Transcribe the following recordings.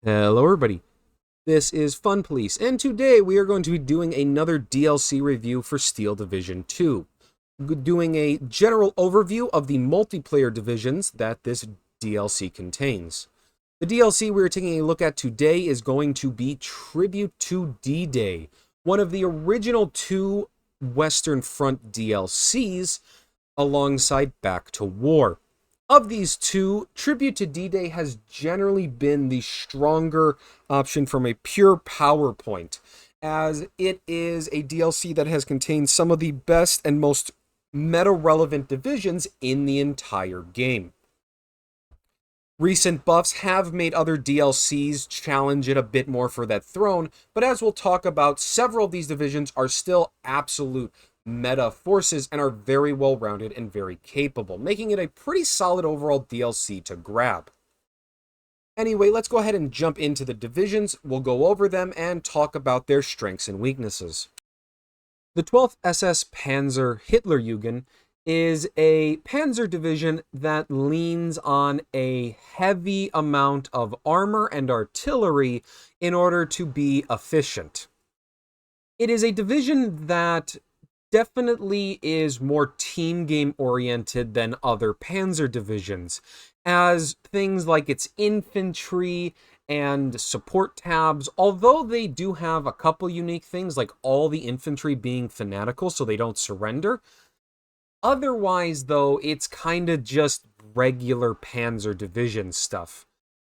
Hello everybody, this is Fun Police, and today we are going to be doing another DLC review for Steel Division 2. Doing a general overview of the multiplayer divisions that this DLC contains. The DLC we are taking a look at today is going to be Tribute to D-Day, one of the original two Western Front DLCs alongside Back to War. Of these two, Tribute to D-Day has generally been the stronger option from a pure power point, as it is a DLC that has contained some of the best and most meta-relevant divisions in the entire game. Recent buffs have made other DLCs challenge it a bit more for that throne, but as we'll talk about, several of these divisions are still absolute meta forces and are very well rounded and very capable, making it a pretty solid overall DLC to grab. Anyway, let's go ahead and jump into the divisions. We'll go over them and talk about their strengths and weaknesses. The 12th SS Panzer Hitlerjugend is a panzer division that leans on a heavy amount of armor and artillery in order to be efficient. It is a division that definitely is more team game oriented than other panzer divisions, as things like its infantry and support tabs, although they do have a couple unique things, like all the infantry being fanatical so they don't surrender. Otherwise, though, it's kind of just regular panzer division stuff,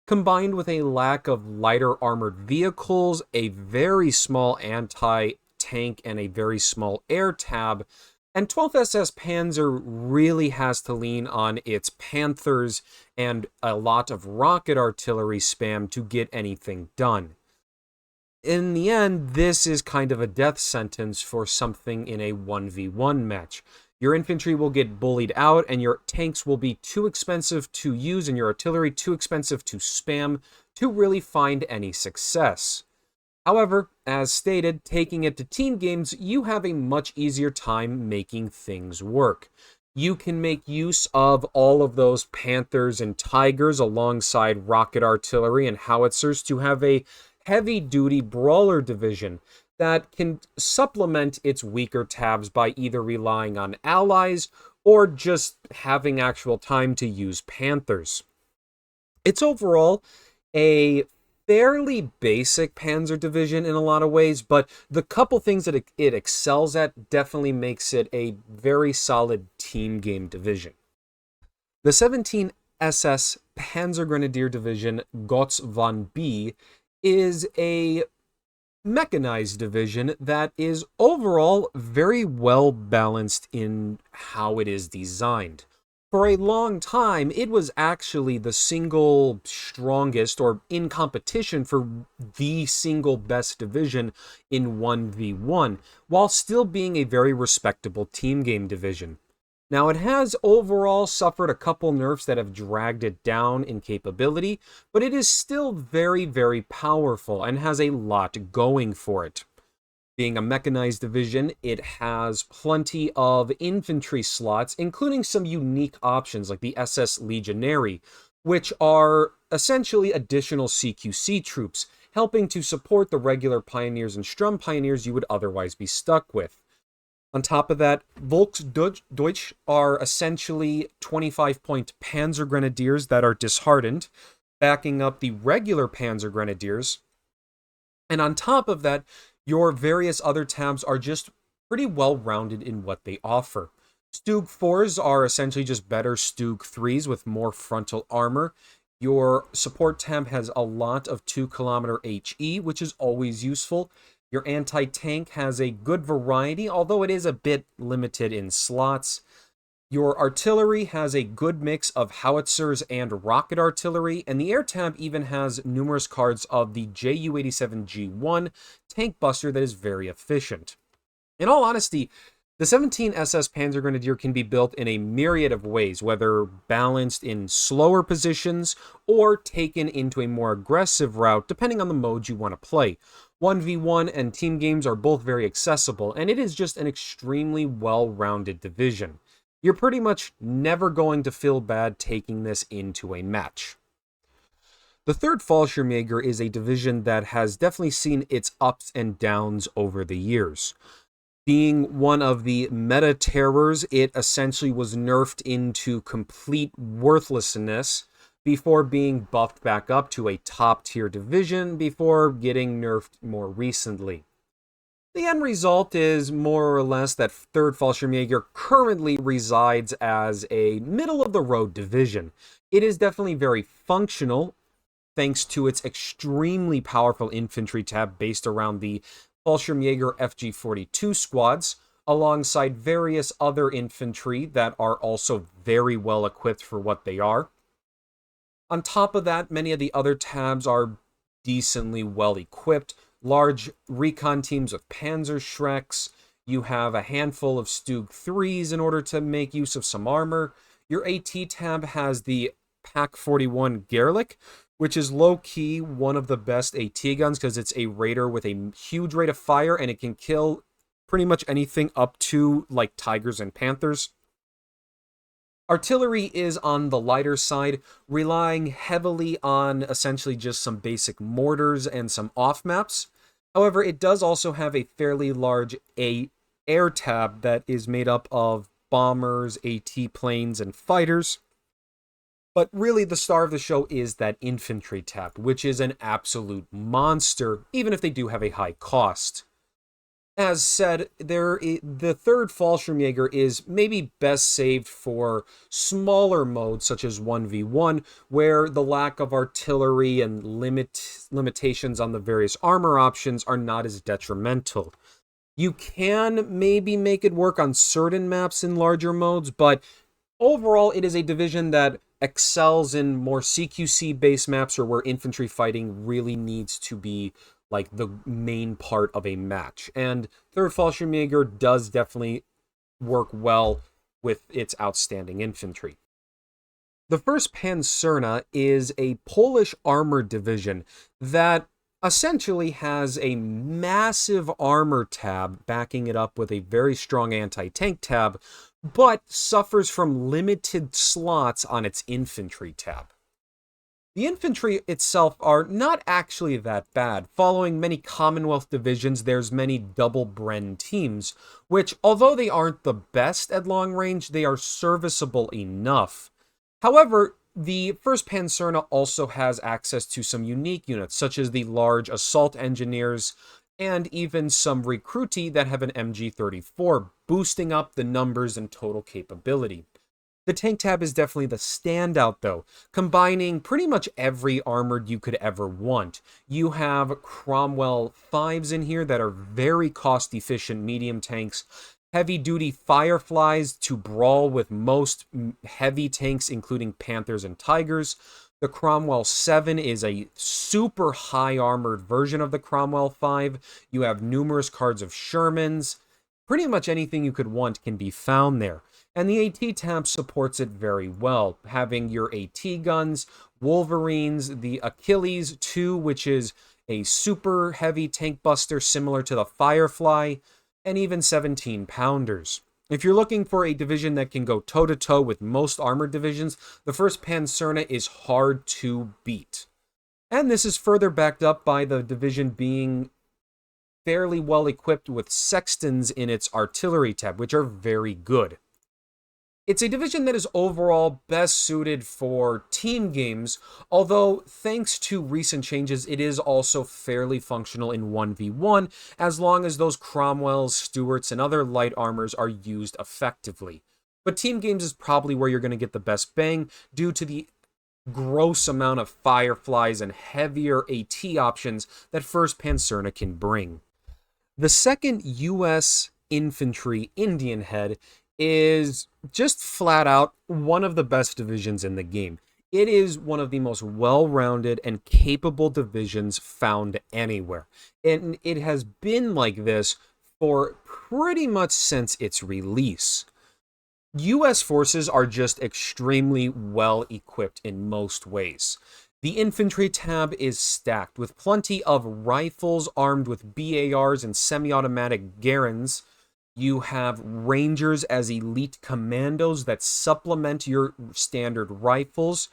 combined with a lack of lighter armored vehicles, a very small anti-tank, and a very small air tab. And 12th SS Panzer really has to lean on its Panthers and a lot of rocket artillery spam to get anything done. In the end, this is kind of a death sentence for something in a 1v1 match. Your infantry will get bullied out, and your tanks will be too expensive to use, and your artillery too expensive to spam to really find any success. However, as stated, taking it to team games, you have a much easier time making things work. You can make use of all of those Panthers and Tigers alongside rocket artillery and howitzers to have a heavy-duty brawler division that can supplement its weaker tabs by either relying on allies or just having actual time to use Panthers. It's overall a fairly basic panzer division in a lot of ways, but the couple things that it excels at definitely makes it a very solid team game division. The 17 SS Panzergrenadier division Gotz von B is a mechanized division that is overall very well balanced in how it is designed. For a long time, it was actually the single strongest, or in competition for the single best division in 1v1, while still being a very respectable team game division. Now, it has overall suffered a couple nerfs that have dragged it down in capability, but it is still very, very powerful and has a lot going for it. Being a mechanized division, it has plenty of infantry slots, including some unique options like the SS Legionary, which are essentially additional CQC troops, helping to support the regular Pioneers and Strum Pioneers you would otherwise be stuck with. On top of that, Volksdeutsch are essentially 25-point Panzer Grenadiers that are disheartened, backing up the regular Panzer Grenadiers. And on top of that, your various other tabs are just pretty well-rounded in what they offer. Stug 4s are essentially just better Stug 3s with more frontal armor. Your support tab has a lot of 2-kilometer HE, which is always useful. Your anti-tank has a good variety, although it is a bit limited in slots. Your artillery has a good mix of howitzers and rocket artillery, and the air tab even has numerous cards of the Ju-87G1 tank buster that is very efficient. In all honesty, the 17 SS Panzergrenadier can be built in a myriad of ways, whether balanced in slower positions or taken into a more aggressive route, depending on the mode you want to play. 1v1 and team games are both very accessible, and it is just an extremely well-rounded division. You're pretty much never going to feel bad taking this into a match. The 3rd Fallschirmjäger is a division that has definitely seen its ups and downs over the years. Being one of the meta terrors, it essentially was nerfed into complete worthlessness before being buffed back up to a top tier division before getting nerfed more recently. The end result is more or less that 3rd Fallschirmjäger currently resides as a middle-of-the-road division. It is definitely very functional, thanks to its extremely powerful infantry tab based around the Fallschirmjäger FG-42 squads, alongside various other infantry that are also very well equipped for what they are. On top of that, many of the other tabs are decently well equipped. Large recon teams with Panzerschrecks. You have a handful of Stug 3s in order to make use of some armor. Your AT tab has the Pak 41 Gerlich, which is low-key one of the best AT guns because it's a raider with a huge rate of fire and it can kill pretty much anything up to like Tigers and Panthers. Artillery is on the lighter side, relying heavily on essentially just some basic mortars and some off-maps. However, it does also have a fairly large air tab that is made up of bombers, AT planes, and fighters. But really, the star of the show is that infantry tab, which is an absolute monster, even if they do have a high cost. As said, the 3rd Fallschirmjäger is maybe best saved for smaller modes, such as 1v1, where the lack of artillery and limitations on the various armor options are not as detrimental. You can maybe make it work on certain maps in larger modes, but overall, it is a division that excels in more CQC-based maps or where infantry fighting really needs to be like the main part of a match. And 3rd Fallschirmjäger does definitely work well with its outstanding infantry. The 1st Panzerna is a Polish armored division that essentially has a massive armor tab backing it up with a very strong anti-tank tab, but suffers from limited slots on its infantry tab. The infantry itself are not actually that bad. Following many Commonwealth divisions, there's many double Bren teams, which, although they aren't the best at long range, they are serviceable enough. However, the 1st Panzerna also has access to some unique units, such as the large assault engineers, and even some recruitee that have an MG34, boosting up the numbers and total capability. The tank tab is definitely the standout, though, combining pretty much every armored you could ever want. You have Cromwell 5s in here that are very cost-efficient medium tanks, heavy-duty Fireflies to brawl with most heavy tanks, including Panthers and Tigers. The Cromwell 7 is a super high-armored version of the Cromwell 5. You have numerous cards of Shermans. Pretty much anything you could want can be found there. And the AT tab supports it very well, having your AT guns, Wolverines, the Achilles 2, which is a super heavy tank buster similar to the Firefly, and even 17-pounders. If you're looking for a division that can go toe-to-toe with most armored divisions, the 1st Panzerna is hard to beat. And this is further backed up by the division being fairly well equipped with sextons in its artillery tab, which are very good. It's a division that is overall best suited for team games, although thanks to recent changes, it is also fairly functional in 1v1, as long as those Cromwells, Stuarts, and other light armors are used effectively. But team games is probably where you're going to get the best bang, due to the gross amount of Fireflies and heavier AT options that 1st Panzerna can bring. The 2nd U.S. Infantry Indian Head is just flat out one of the best divisions in the game. It is one of the most well-rounded and capable divisions found anywhere. And it has been like this for pretty much since its release. U.S. forces are just extremely well equipped in most ways. The infantry tab is stacked with plenty of rifles armed with BARs and semi-automatic Garens. You have Rangers as elite commandos that supplement your standard rifles.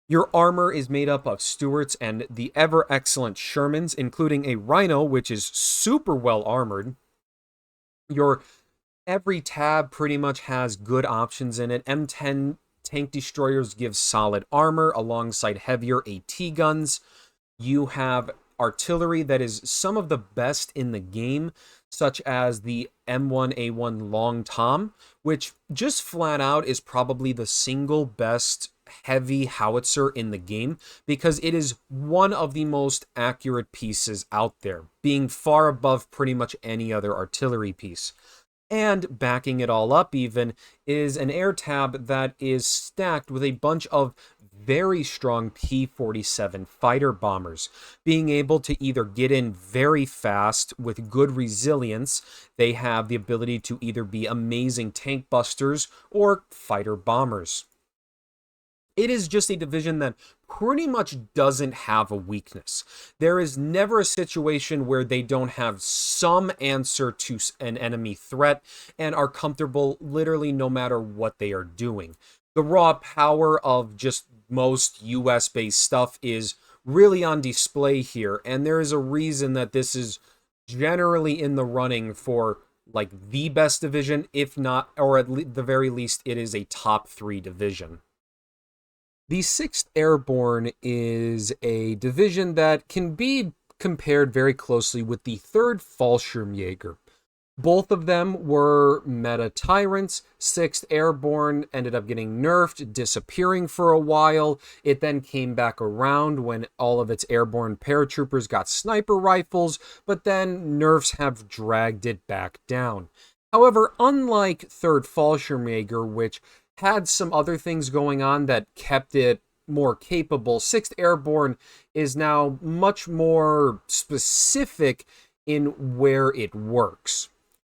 Your armor is made up of Stuarts and the ever excellent Shermans, including a Rhino, which is super well armored. Your every tab pretty much has good options in it. M10 tank destroyers give solid armor alongside heavier AT guns. You have artillery that is some of the best in the game, such as the M1A1 Long Tom, which just flat out is probably the single best heavy howitzer in the game because it is one of the most accurate pieces out there, being far above pretty much any other artillery piece. And backing it all up even is an air tab that is stacked with a bunch of very strong P-47 fighter bombers, being able to either get in very fast with good resilience. They have the ability to either be amazing tank busters or fighter bombers. It is just a division that pretty much doesn't have a weakness. There is never a situation where they don't have some answer to an enemy threat and are comfortable literally no matter what they are doing. The raw power of just most US-based stuff is really on display here, and there is a reason that this is generally in the running for like the best division, if not, or at the very least, it is a top 3 division. The 6th Airborne is a division that can be compared very closely with the 3rd Fallschrimjager. Both of them were meta tyrants. 6th Airborne ended up getting nerfed, disappearing for a while. It then came back around when all of its airborne paratroopers got sniper rifles, but then nerfs have dragged it back down. However, unlike 3rd Fallschirmjäger, which had some other things going on that kept it more capable, 6th Airborne is now much more specific in where it works.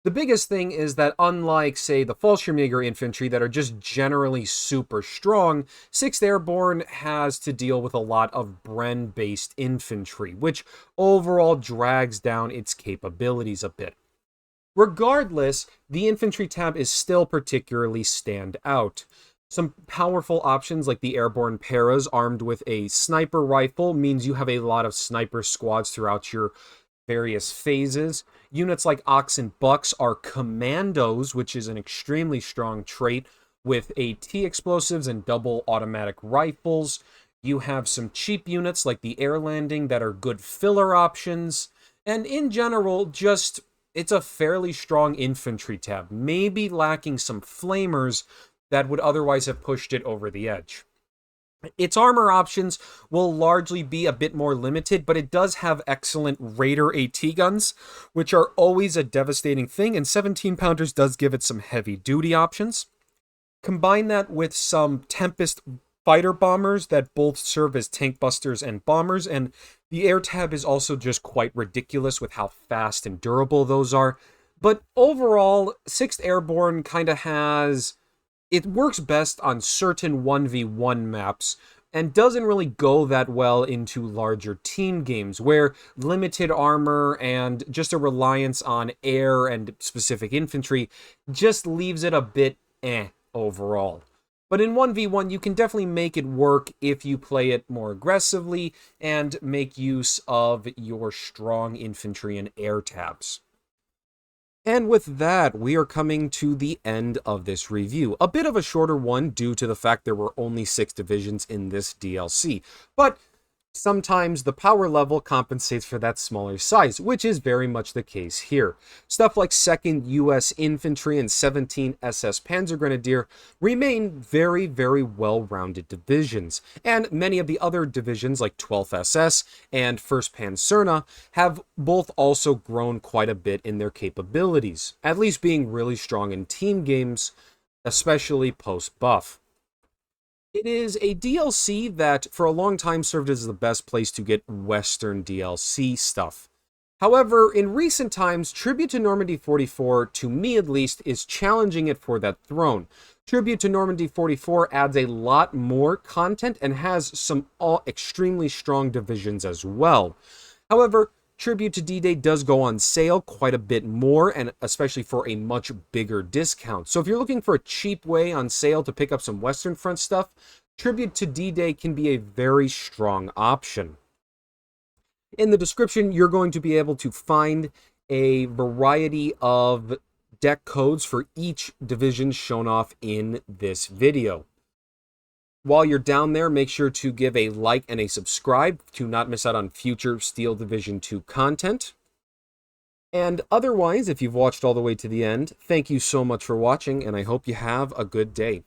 The biggest thing is that unlike, say, the Fallschirmjäger infantry that are just generally super strong, 6th Airborne has to deal with a lot of Bren-based infantry, which overall drags down its capabilities a bit. Regardless, the infantry tab is still particularly stand out. Some powerful options like the airborne paras armed with a sniper rifle means you have a lot of sniper squads throughout your various phases. Units like Ox and Bucks are commandos, which is an extremely strong trait with AT explosives and double automatic rifles. You have some cheap units like the air landing that are good filler options. And in general, just it's a fairly strong infantry tab, maybe lacking some flamers that would otherwise have pushed it over the edge. Its armor options will largely be a bit more limited, but it does have excellent Raider AT guns, which are always a devastating thing, and 17-pounders does give it some heavy-duty options. Combine that with some Tempest fighter bombers that both serve as tank busters and bombers, and the air tab is also just quite ridiculous with how fast and durable those are. But overall, 6th Airborne kind of has... It works best on certain 1v1 maps and doesn't really go that well into larger team games where limited armor and just a reliance on air and specific infantry just leaves it a bit overall. But in 1v1, you can definitely make it work if you play it more aggressively and make use of your strong infantry and air tabs. And with that, we are coming to the end of this review. A bit of a shorter one due to the fact there were only 6 divisions in this DLC. But sometimes the power level compensates for that smaller size, which is very much the case here. Stuff like 2nd US Infantry and 17 SS Panzergrenadier remain very, very well-rounded divisions, and many of the other divisions like 12th SS and 1st Panzerna have both also grown quite a bit in their capabilities, at least being really strong in team games, especially post-buff. It is a DLC that for a long time served as the best place to get Western DLC stuff. However, in recent times, Tribute to Normandy 44, to me at least, is challenging it for that throne. Tribute to Normandy 44 adds a lot more content and has some extremely strong divisions as well. However, Tribute to Dday does go on sale quite a bit more, and especially for a much bigger discount. So if you're looking for a cheap way on sale to pick up some Western Front stuff, Tribute to D-Day can be a very strong option. In the description, you're going to be able to find a variety of deck codes for each division shown off in this video. While you're down there, make sure to give a like and a subscribe to not miss out on future Steel Division 2 content. And otherwise, if you've watched all the way to the end, thank you so much for watching, and I hope you have a good day.